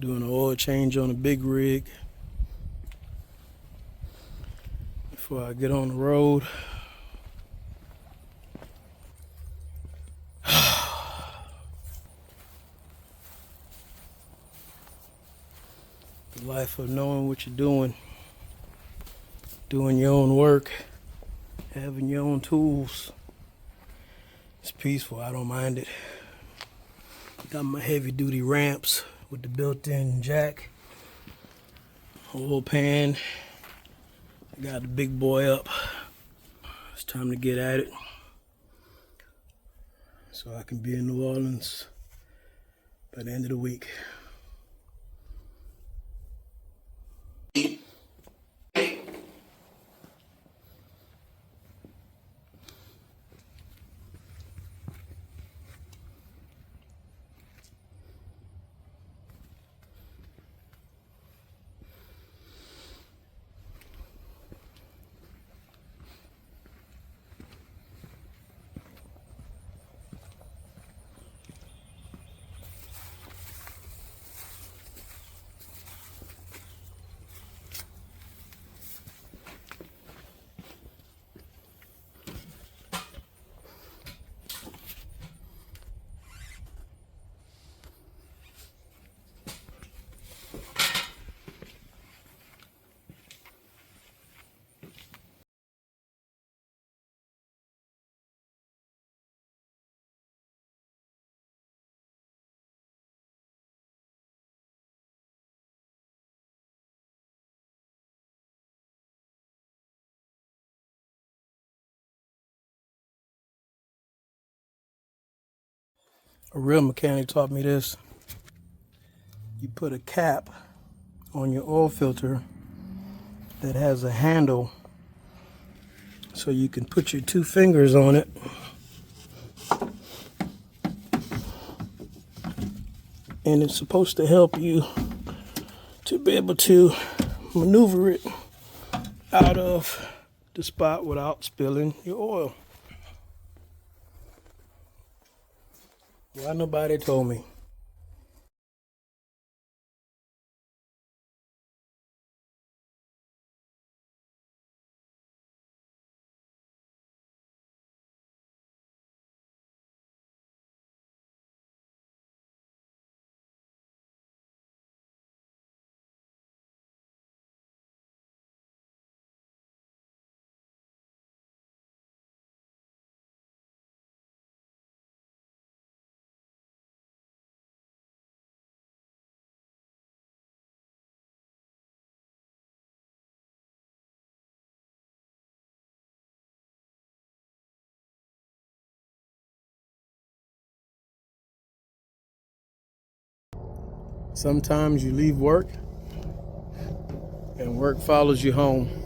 Doing an oil change on a big rig before I get on the road. The life of knowing what you're doing your own work, having your own tools. It's peaceful. I don't mind it. Got my heavy duty ramps with the built-in jack, oil pan. I got the big boy up. It's time to get at it so I can be in New Orleans by the end of the week. A real mechanic taught me this. You put a cap on your oil filter that has a handle so you can put your 2 fingers on it and it's supposed to help you to be able to maneuver it out of the spot without spilling your oil. Why nobody told me? Sometimes you leave work and work follows you home.